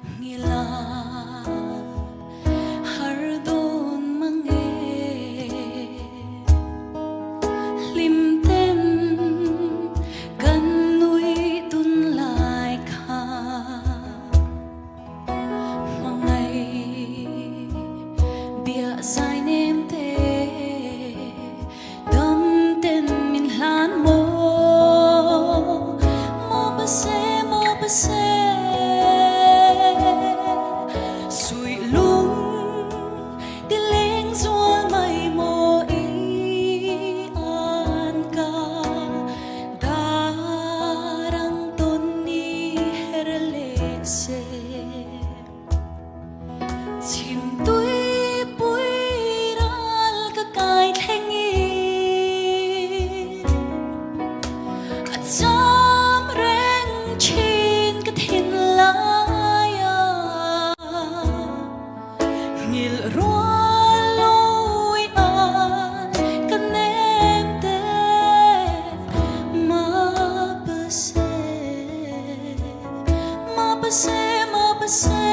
Ngila hardon mange limten kan nuôi tun lại kha mangai bia sai nem te dam ten min han mo base sui lung dileng zual mai mo i an ka darang ton ni herle se chim tui pui ral ka kai thengi acham reng chin ka thin laya ngil rual loi an ka nem te ma base